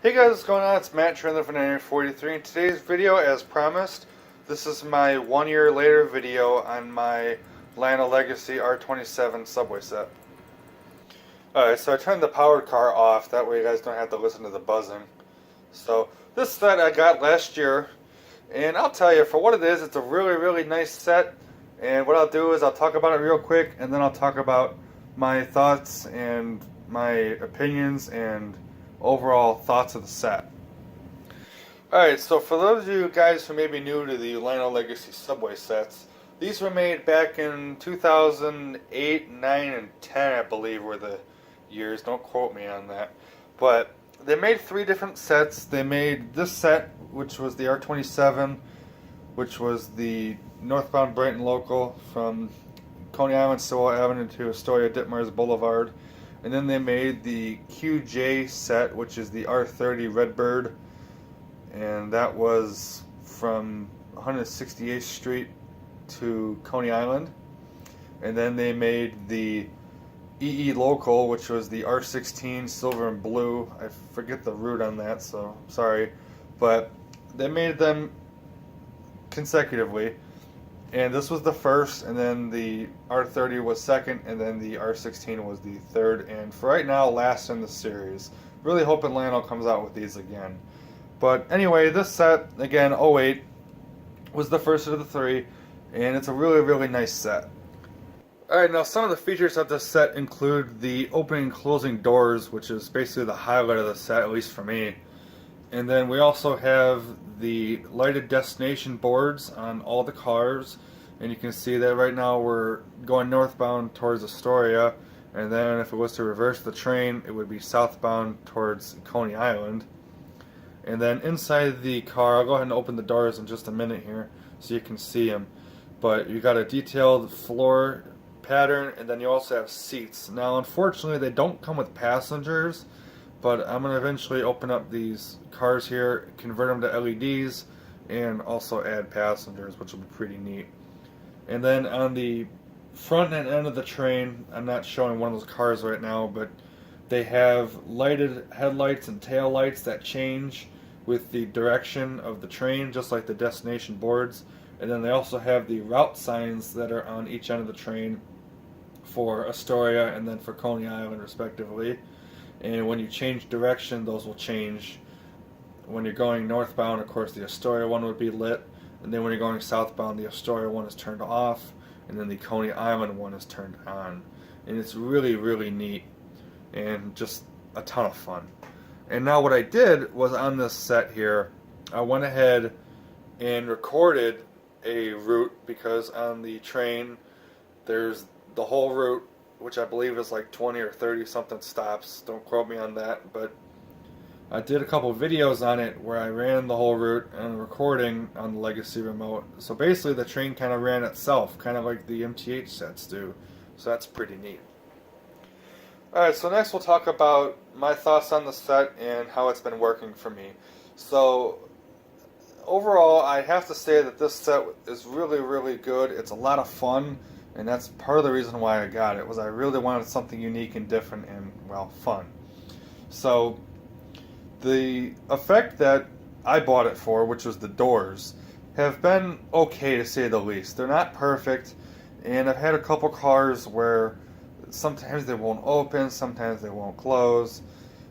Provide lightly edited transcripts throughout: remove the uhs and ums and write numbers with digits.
Hey guys, what's going on? It's Matt Trendler from 1943. In today's video, as promised, this is my 1 year later video on my Lionel Legacy R27 Subway set. Alright, so I turned the powered car off, that way you guys don't have to listen to the buzzing. So, this set I got last year, and I'll tell you, for what it is, it's a really nice set. And what I'll do is I'll talk about it real quick, and then I'll talk about my thoughts and my opinions and overall thoughts of the set. Alright, so for those of you guys who may be new to the Lionel Legacy Subway sets, these were made back in 2008, 9, and 10, I believe were the years. Don't quote me on that. But they made 3 different sets. They made this set, which was the R27, which was the northbound Brighton local from Coney Island, Sewell Avenue to Astoria Ditmars Boulevard. And then they made the QJ set, which is the R30 Redbird, and that was from 168th Street to Coney Island. And then they made the EE local, which was the R16 Silver and Blue. I forget the route on that, so sorry. But they made them consecutively. And this was the first, and then the R30 was second, and then the R16 was the third, and for right now, last in the series. Really hoping Lionel comes out with these again. But anyway, this set, again, 08, was the first of the 3, and it's a really nice set. Alright, now some of the features of this set include the opening and closing doors, which is basically the highlight of the set, at least for me. And then we also have the lighted destination boards on all the cars, and you can see that right now we're going northbound towards Astoria, and then if it was to reverse the train, it would be southbound towards Coney Island. And then inside the car, I'll go ahead and open the doors in just a minute here so you can see them, but you got a detailed floor pattern, and then you also have seats. Now unfortunately they don't come with passengers, but I'm going to eventually open up these cars here, convert them to LEDs, and also add passengers, which will be pretty neat. And then on the front and end of the train, I'm not showing one of those cars right now, but they have lighted headlights and tail lights that change with the direction of the train, just like the destination boards. And then they also have the route signs that are on each end of the train for Astoria and then for Coney Island, respectively. And when you change direction, those will change. When you're going northbound, of course, the Astoria one would be lit, and then when you're going southbound, the Astoria one is turned off, and then the Coney Island one is turned on. And it's really neat, and just a ton of fun. And now what I did was on this set here, I went ahead and recorded a route, because on the train, there's the whole route, which I believe is like 20 or 30 something stops. Don't quote me on that, but I did a couple videos on it where I ran the whole route and recording on the Legacy remote. So basically the train kind of ran itself, kind of like the MTH sets do. So that's pretty neat. Alright, so next we'll talk about my thoughts on the set and how it's been working for me. So overall, I have to say that this set is really good. It's a lot of fun. And that's part of the reason why I got it, was I really wanted something unique and different and, well, fun. So, the effect that I bought it for, which was the doors, have been okay to say the least. They're not perfect, and I've had a couple cars where sometimes they won't open, sometimes they won't close.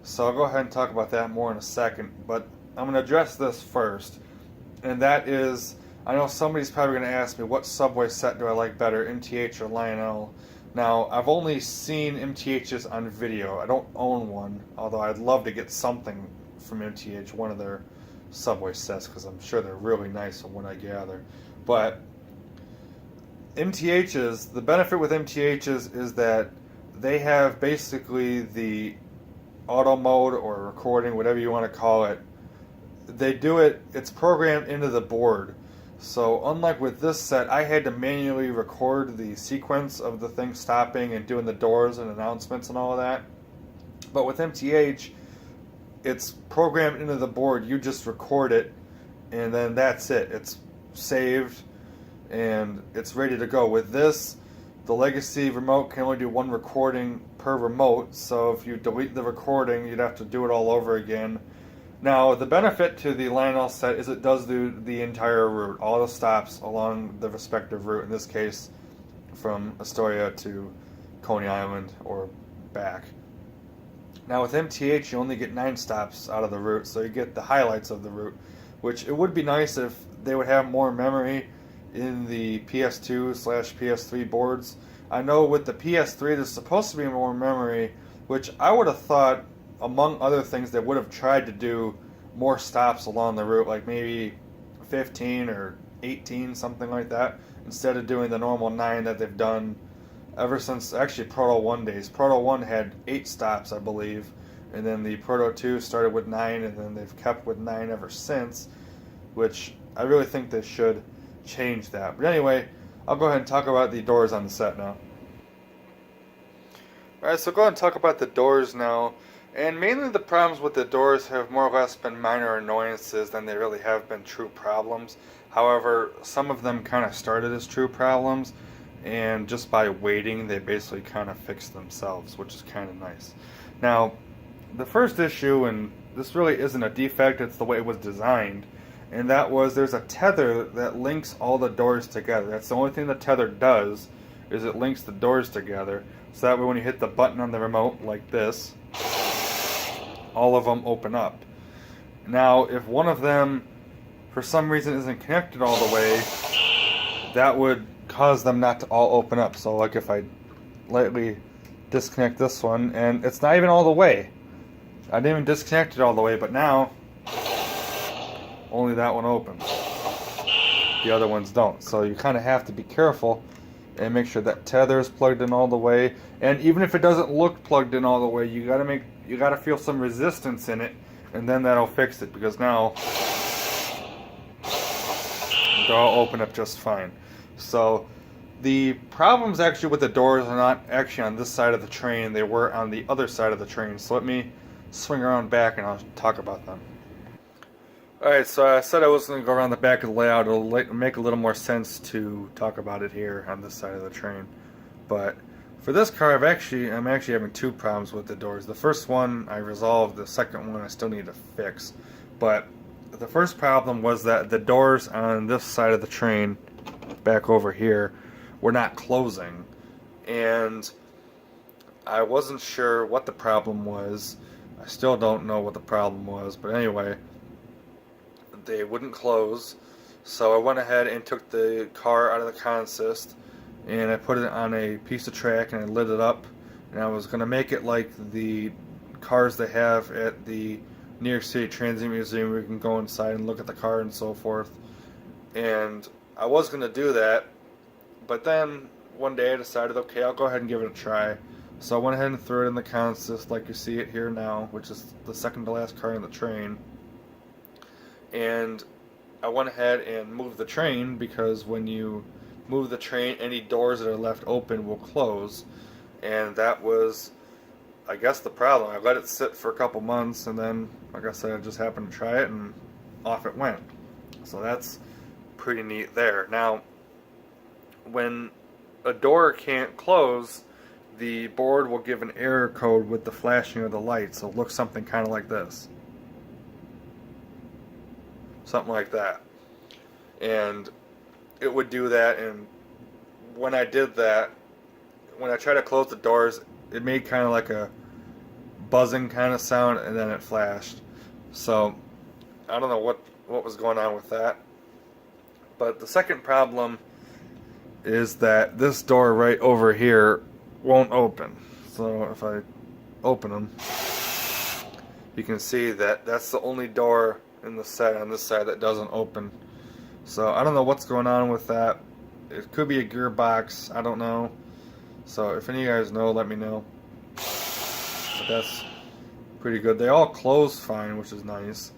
So I'll go ahead and talk about that more in a second, but I'm going to address this first, and that is, I know somebody's probably going to ask me, what Subway set do I like better, MTH or Lionel? Now, I've only seen MTH's on video. I don't own one, although I'd love to get something from MTH, one of their Subway sets, because I'm sure they're really nice from what I gather. But MTH's, the benefit with MTH's is that they have basically the auto mode or recording, whatever you want to call it. They do it, it's programmed into the board. So unlike with this set, I had to manually record the sequence of the thing stopping and doing the doors and announcements and all of that. But with MTH, it's programmed into the board. You just record it, and then that's it. It's saved, and it's ready to go. With this, the Legacy remote can only do one recording per remote, so if you delete the recording, you'd have to do it all over again. Now, the benefit to the Lionel set is it does do the entire route, all the stops along the respective route, in this case from Astoria to Coney Island or back. Now with MTH you only get 9 stops out of the route, so you get the highlights of the route, which it would be nice if they would have more memory in the PS2/PS3 boards. I know with the PS3 there's supposed to be more memory, which I would have thought, among other things, they would have tried to do more stops along the route, like maybe 15 or 18, something like that, instead of doing the normal 9 that they've done ever since, actually, Proto 1 days. Proto 1 had 8 stops, I believe, and then the Proto 2 started with 9, and then they've kept with 9 ever since, which I really think they should change that. But anyway, I'll go ahead and talk about the doors on the set now. Alright, so go ahead and talk about the doors now. And mainly the problems with the doors have more or less been minor annoyances than they really have been true problems. However, some of them kind of started as true problems, and just by waiting they basically kind of fixed themselves, which is kind of nice. Now, the first issue, and this really isn't a defect, it's the way it was designed, and that was there's a tether that links all the doors together. That's the only thing the tether does, is it links the doors together, so that way when you hit the button on the remote like this, all of them open up. Now, if one of them for some reason isn't connected all the way, that would cause them not to all open up. So like if I lightly disconnect this one, and it's not even all the way. I didn't even disconnect it all the way, but now only that one opens. The other ones don't. So you kind of have to be careful and make sure that tether is plugged in all the way. And even if it doesn't look plugged in all the way, you gotta feel some resistance in it, and then that'll fix it, because now they'll all open up just fine. So the problems actually with the doors are not actually on this side of the train, they were on the other side of the train. So let me swing around back and I'll talk about them. Alright, so I said I was going to go around the back of the layout. It'll make a little more sense to talk about it here on this side of the train. But for this car, I'm actually having 2 problems with the doors. The first one I resolved, the second one I still need to fix. But the first problem was that the doors on this side of the train, back over here, were not closing. And I wasn't sure what the problem was. I still don't know what the problem was, but anyway, they wouldn't close. So I went ahead and took the car out of the consist, and I put it on a piece of track and I lit it up, and I was going to make it like the cars they have at the New York City Transit Museum, where you can go inside and look at the car and so forth. And I was going to do that, but then one day I decided, okay, I'll go ahead and give it a try. So I went ahead and threw it in the consist like you see it here now, which is the second to last car in the train. And I went ahead and moved the train, because when you move the train, any doors that are left open will close. And that was, I guess, the problem. I let it sit for a couple months, and then, like I said, I just happened to try it, and off it went. So that's pretty neat there. Now, when a door can't close, the board will give an error code with the flashing of the lights. So it looks something kind of like this. Something like that. And it would do that, and when I did that, when I tried to close the doors, it made kind of like a buzzing kind of sound, and then it flashed. So I don't know what was going on with that. But the second problem is that this door right over here won't open. So if I open them, you can see that that's the only door in the set on this side that doesn't open. So I don't know what's going on with that. It could be a gearbox, I don't know. So if any of you guys know, let me know. But that's pretty good. They all close fine, which is nice,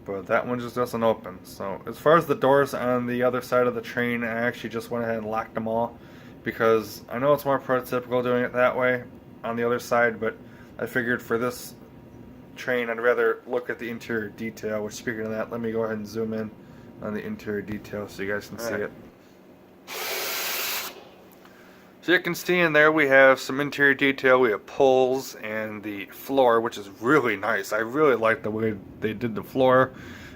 but that one just doesn't open. So as far as the doors on the other side of the train, I actually just went ahead and locked them all, because I know it's more prototypical doing it that way on the other side, but I figured for this train I'd rather look at the interior detail. Which, speaking of that, let me go ahead and zoom in on the interior detail so you guys can see it. So you can see in there we have some interior detail. We have pulls and the floor, which is really nice. I really like the way they did the floor.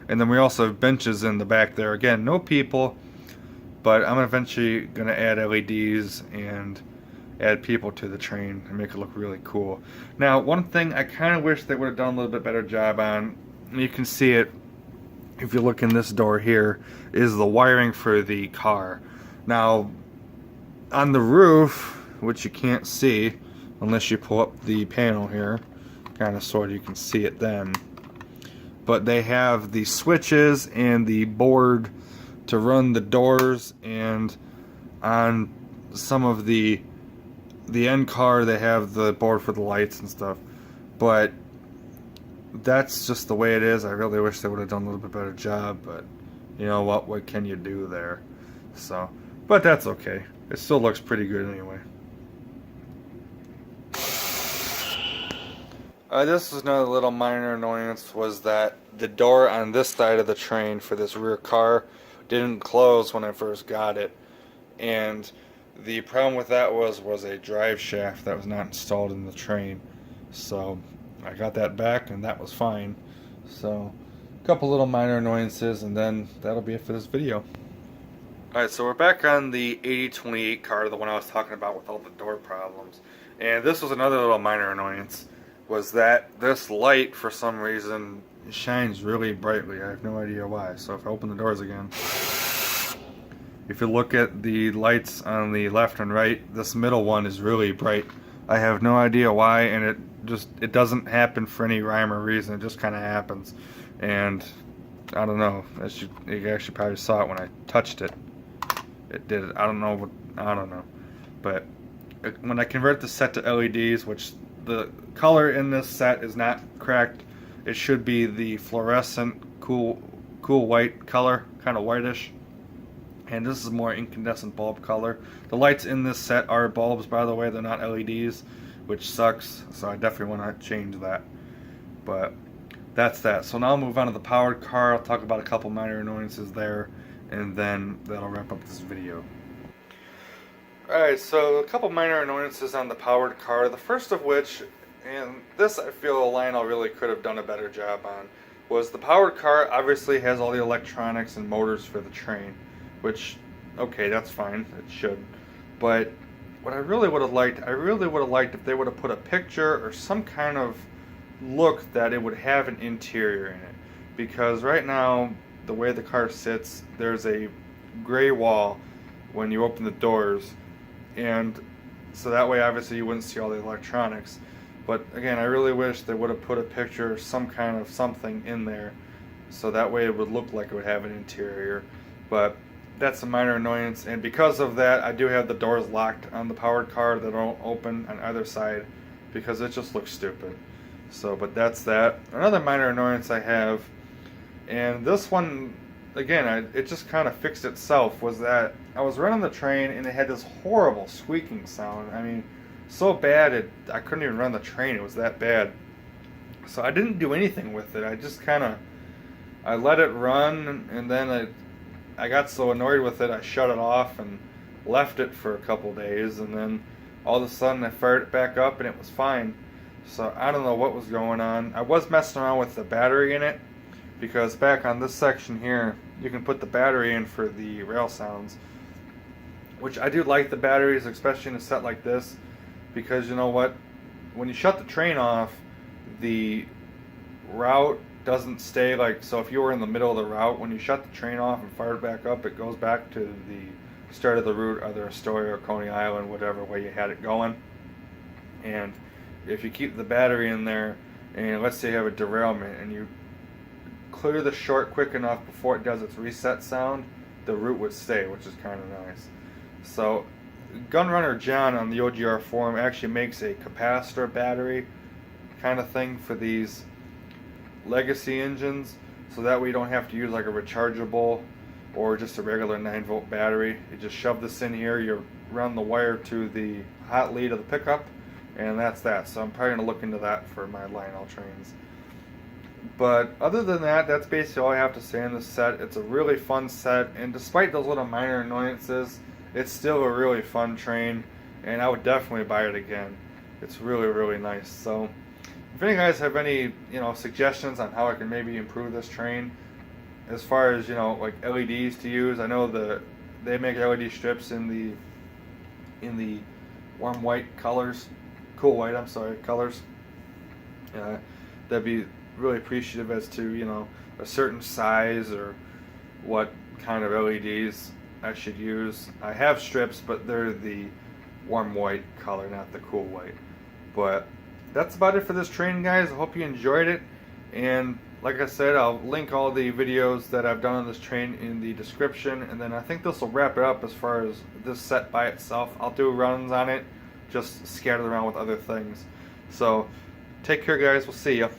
And then we also have benches in the back there. Again, no people, but I'm eventually going to add LEDs and add people to the train and make it look really cool. Now, one thing I kind of wish they would have done a little bit better job on, and you can see it if you look in this door here, is the wiring for the car. Now, on the roof, which you can't see unless you pull up the panel here, kind of sort of you can see it then, but they have the switches and the board to run the doors, and on some of the end car they have the board for the lights and stuff. But that's just the way it is. I really wish they would have done a little bit better job, but you know what can you do there? So, but that's okay. It still looks pretty good anyway. This is another little minor annoyance, was that the door on this side of the train for this rear car didn't close when I first got it. And the problem with that was a drive shaft that was not installed in the train. So I got that back and that was fine. So a couple little minor annoyances, and then that'll be it for this video. Alright, so we're back on the 8028 car, the one I was talking about with all the door problems. And this was another little minor annoyance, was that this light, for some reason, shines really brightly. I have no idea why. So if I open the doors again, if you look at the lights on the left and right, this middle one is really bright. I have no idea why, and it doesn't happen for any rhyme or reason. It just kind of happens. And I don't know. You actually probably saw it when I touched it. It did it. I don't know. But when I convert the set to LEDs, which the color in this set is not correct, it should be the fluorescent cool white color, kind of whitish. And this is more incandescent bulb color. The lights in this set are bulbs, by the way. They're not LEDs, which sucks. So I definitely want to change that. But that's that. So now I'll move on to the powered car. I'll talk about a couple minor annoyances there, and then that'll wrap up this video. Alright, so a couple minor annoyances on the powered car. The first of which, and this I feel Lionel really could have done a better job on, was the powered car obviously has all the electronics and motors for the train, which, okay, that's fine, it should. But what I really would have liked if they would have put a picture or some kind of look that it would have an interior in it. Because right now, the way the car sits, there's a gray wall when you open the doors, and so that way obviously you wouldn't see all the electronics. But again, I really wish they would have put a picture or some kind of something in there, so that way it would look like it would have an interior. But that's a minor annoyance, and because of that, I do have the doors locked on the powered car that don't open on either side, because it just looks stupid. So, but that's that. Another minor annoyance I have, and this one, again, it just kind of fixed itself, was that I was running the train and it had this horrible squeaking sound. I mean, so bad I couldn't even run the train. It was that bad. So I didn't do anything with it. I just I let it run, and then I got so annoyed with it, I shut it off and left it for a couple days, and then all of a sudden I fired it back up and it was fine. So I don't know what was going on. I was messing around with the battery in it, because back on this section here, you can put the battery in for the rail sounds, which I do like the batteries, especially in a set like this, because you know what, when you shut the train off, the route doesn't stay like, so if you were in the middle of the route, when you shut the train off and fire it back up, it goes back to the start of the route, either Astoria or Coney Island, whatever way you had it going. And if you keep the battery in there, and let's say you have a derailment, and you clear the short quick enough before it does its reset sound, the route would stay, which is kind of nice. So Gunrunner John on the OGR forum actually makes a capacitor battery kind of thing for these legacy engines, so that way you don't have to use like a rechargeable or just a regular 9-volt battery. You just shove this in here, you run the wire to the hot lead of the pickup, and that's that. So I'm probably going to look into that for my Lionel trains. But other than that, that's basically all I have to say on this set. It's a really fun set, and despite those little minor annoyances, it's still a really fun train. and I would definitely buy it again. It's really, really nice. So if any guys have any, suggestions on how I can maybe improve this train, as far as, like LEDs to use, I know they make LED strips in the warm white colors, cool white, I'm sorry, colors. That'd be really appreciative as to, a certain size or what kind of LEDs I should use. I have strips, but they're the warm white color, not the cool white. But that's about it for this train, guys. I hope you enjoyed it, and like I said, I'll link all the videos that I've done on this train in the description, and then I think this will wrap it up as far as this set by itself. I'll do runs on it, just scattered around with other things. So take care, guys. We'll see ya.